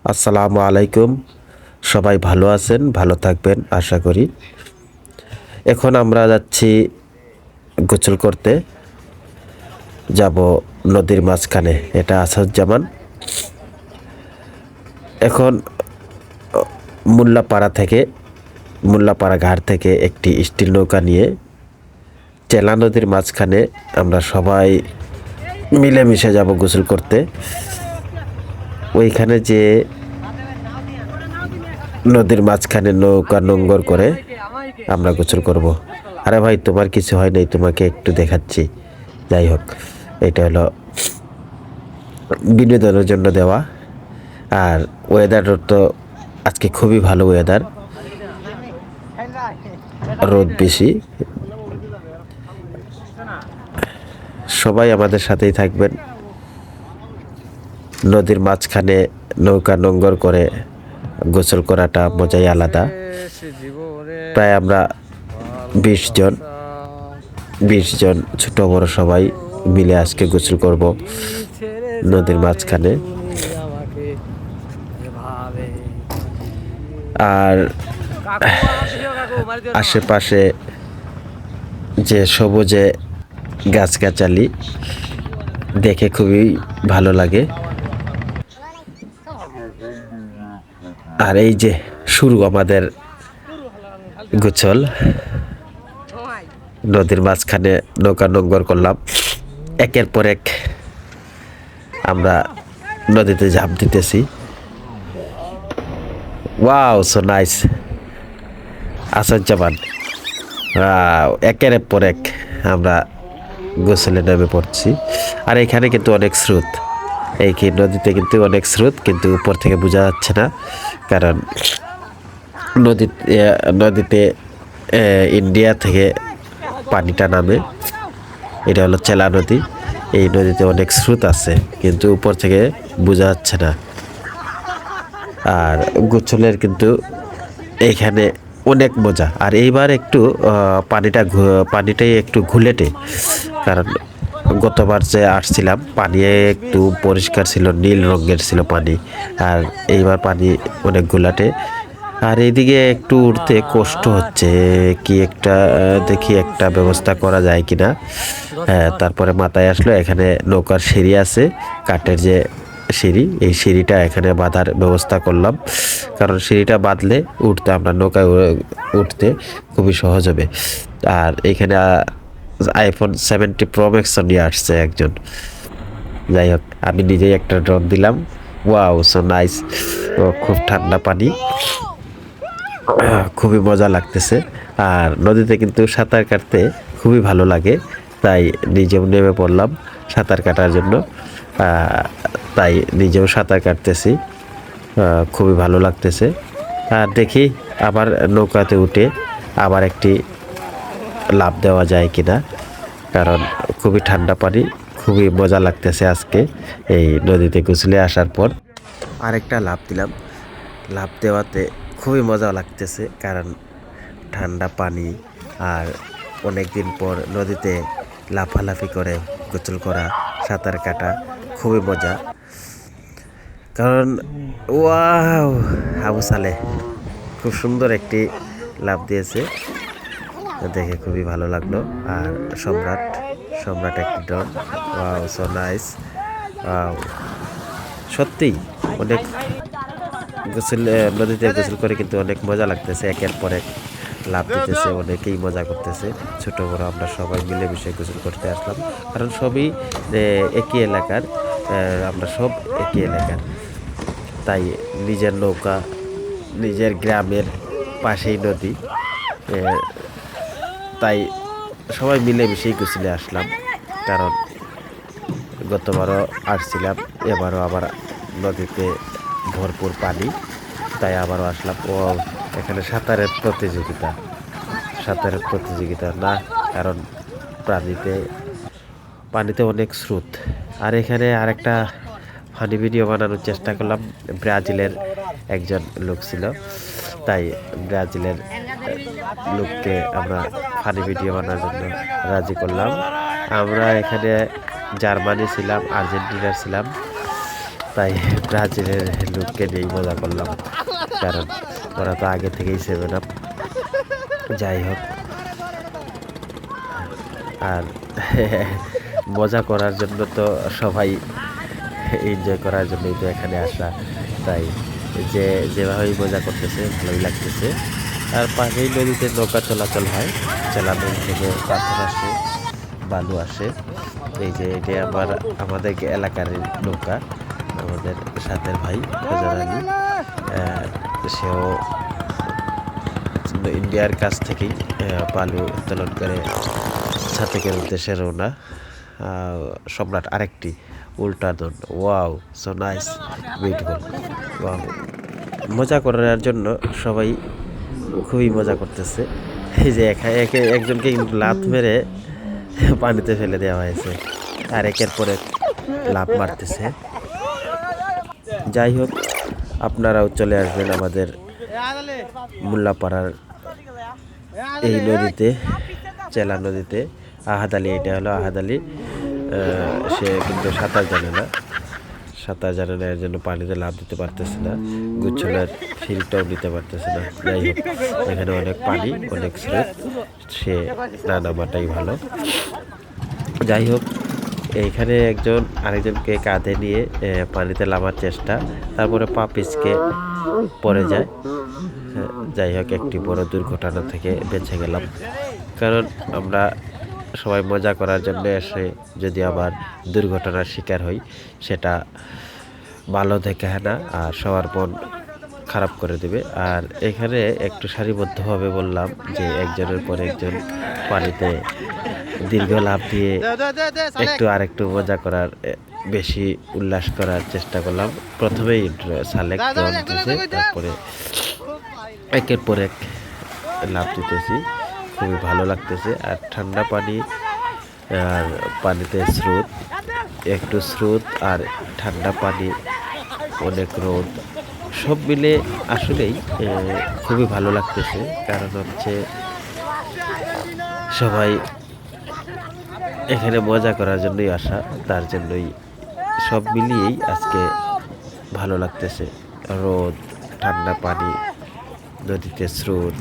আসসালামু আলাইকুম। সবাই ভালো আছেন, ভালো থাকবেন আশা করি। এখন আমরা যাচ্ছি গোসল করতে, যাব নদীর মাঝখানে। এটা আসাদুজ্জামান। এখন মোল্লাপাড়া ঘাট থেকে একটি স্টিল নৌকা নিয়ে চেলা নদীর মাঝখানে আমরা সবাই মিলেমিশে যাব গোসল করতে। ওইখানে যে নদীর মাঝখানে নৌকা নোঙ্গর করে আমরা গোসল করব। আরে ভাই, তোমার কিছু হয় নাই, তোমাকে একটু দেখাচ্ছি। যাই হোক, এটা হলো বিনোদনের জন্য দেওয়া। আর ওয়েদার তো আজকে খুবই ভালো ওয়েদার, রোদ বেশি। সবাই আমাদের সাথেই থাকবেন। নদীর মাঝখানে নৌকা নোঙ্গর করে গোসল করাটা মজাই আলাদা। প্রায় আমরা 20 জন ছোট বড় সবাই মিলে আজকে গোসল করব নদীর মাঝখানে। আর আশেপাশে যে সবুজে গাছগাছালি দেখে খুবই ভালো লাগে। আর এই যে শুরু আমাদের গোসল। নদীর মাঝখানে নৌকা নোঙ্গর করলাম, একের পর এক আমরা নদীতে ঝাঁপ দিতেছি। Wow, so nice Asaduzzaman. একের পর এক আমরা গোসলে নেমে পড়ছি। আর এখানে কিন্তু অনেক স্রোত, এই কি নদীতে কিন্তু অনেক স্রোত, কিন্তু উপর থেকে বোঝা যাচ্ছে না, কারণ নদীতে ইন্ডিয়া থেকে পানিটা নামে। এটা হলো চেলা নদী। এই নদীতে অনেক স্রোত আছে, কিন্তু উপর থেকে বোঝা যাচ্ছে না। আর গোসলের কিন্তু এইখানে অনেক মজা। আর এইবার একটু পানিটাই একটু ঘুলেটে, কারণ গতবার যে আসছিলাম পানি একটু পরিষ্কার ছিল, নীল রঙের ছিল পানি। আর এইবার পানি অনেক ঘোলাটে। আর এইদিকে একটু উঠতে কষ্ট হচ্ছে, কি একটা দেখি একটা ব্যবস্থা করা যায় কিনা। হ্যাঁ, তারপরে মাথায় আসলো এখানে নৌকার সিঁড়ি আছে, কাঠের যে সিঁড়ি, এই সিঁড়িটা এখানে বাঁধার ব্যবস্থা করলাম, কারণ সিঁড়িটা বাঁধলে আমরা নৌকায় উঠতে খুবই সহজ হবে। আর এখানে iPhone 70 Pro Max নিয়ে আসছে একজন। যাই হোক, আমি নিজেই একটা ড্রপ দিলাম। Wow, so nice. খুব ঠান্ডা পানি, খুবই মজা লাগতেছে। আর নদীতে কিন্তু সাঁতার কাটতে খুবই ভালো লাগে, তাই নিজেও নেমে পড়লাম সাঁতার কাটার জন্য। তাই নিজেও সাঁতার কাটতেছি, খুবই ভালো লাগতেছে। আর দেখি আবার নৌকাতে উঠে আবার একটি লাফ দেওয়া যায় কিনা, কারণ খুবই ঠান্ডা পানি, খুবই মজা লাগতেছে আজকে এই নদীতে গোসলে আসার পর। আরেকটা লাফ দিলাম, লাফ দেওয়াতে খুবই মজা লাগতেছে, কারণ ঠান্ডা পানি আর অনেক দিন পর নদীতে লাফালাফি করে গোসল করা, সাঁতার কাটা খুবই মজা। কারণ ওয়াও, আবু সালে খুব সুন্দর একটি লাফ দিয়েছে, দেখে খুবই ভালো লাগলো। আর সম্রাট একটি ডন। Wow, so nice. সত্যিই অনেক নদীতে গোসল করে কিন্তু অনেক মজা লাগতেছে, একের পর এক লাভ দিতেছে, অনেকেই মজা করতেছে। ছোট বড় আমরা সবাই মিলেমিশে গোসল করতে আসলাম, কারণ সবই একই এলাকার, আমরা সব একই এলাকার। তাই নিজের নৌকা, নিজের গ্রামের পাশেই নদী, তাই সবাই মিলেমিশেই গোসলে আসলাম। কারণ গতবারও আসছিলাম, এবারও আবার নদীতে ভরপুর পানি, তাই আবারও আসলাম। এখানে সাঁতারের প্রতিযোগিতা না, কারণ পানিতে অনেক স্রোত। আর এখানে আরেকটা ফানি ভিডিও বানানোর চেষ্টা করলাম। ব্রাজিলের একজন লোক ছিল, তাই ব্রাজিলের লোককে আমরা ফানি ভিডিও বানানোর জন্য রাজি করলাম। আমরা এখানে জার্মানি ছিলাম, আর্জেন্টিনা ছিলাম, তাই ব্রাজিলের লোককে নিয়েই মজা করলাম, কারণ ওরা তো আগে থেকেই 7 আপ। যাই হোক, আর মজা করার জন্য তো সবাই এনজয় করার জন্যই তো এখানে আসা, তাই যে যেভাবেই মজা করতেছে ভালোই লাগতেছে। আর পাশেই নদীতে নৌকা চলাচল হয়, চেলা নদী থেকে পাথর আসে, বালু আসে। এই যে এটা আমাদের এলাকার নৌকা, আমাদের সাথের ভাই ফজর আলী, সেও ইন্ডিয়ার কাছ থেকেই বালু উত্তোলন করে ছাতিকের উদ্দেশ্যে রওনা। সম্রাট আরেকটি উল্টাদন, wow, so nice, beautiful, wow. মজা করার জন্য সবাই খুবই মজা করতেছে। এই যে একজনকে কিন্তু লাফ মেরে পানিতে ফেলে দেওয়া হয়েছে, আর একের পর এক লাফ মারতেছে। যাই হোক, আপনারাও চলে আসবেন আমাদের মোল্লাপাড়ার এই নদীতে, চেলা নদীতে। আহাদালি, এটা হলো আহাদালি। সে কিন্তু সাঁতার জানে না, এর জন্য পানিতে লাফ দিতে পারতেছে না, গুচ্ছলের ফিলটাও নিতে পারতেছে না। যাই হোক, এখানে অনেক পানি, অনেক স্রোত, সে না নামাটাই ভালো। যাই হোক, এইখানে একজন আরেকজনকে কাঁধে নিয়ে পানিতে নামার চেষ্টা, তারপরে পা পিছকে পড়ে যায়। যাই হোক, একটি বড় দুর্ঘটনা থেকে বেঁচে গেলাম, কারণ আমরা সবাই মজা করার জন্য এসে যদি আবার দুর্ঘটনার শিকার হই, সেটা ভালো দেখে না, আর সবার মন খারাপ করে দেবে। আর এখানে একটু সারিবদ্ধভাবে বললাম যে একজনের পর একজন পানিতে দীর্ঘ লাফ দিয়ে আরেকটু মজা করার, বেশি উল্লাস করার চেষ্টা করলাম। প্রথমেই সালেক দিতেছে, তারপরে একের পর এক লাফ দিতেছি, খুবই ভালো লাগতেছে। আর ঠান্ডা পানি, আর পানিতে স্রোত, একটু স্রোত আর ঠান্ডা পানি, অনেক রোদ, সব মিলে আসলেই খুবই ভালো লাগতেছে। কারণ হচ্ছে সবাই এখানে মজা করার জন্যই আসা, তার জন্যই সব মিলিয়েই আজকে ভালো লাগতেছে। রোদ, ঠান্ডা পানি, নদীতে স্রোত,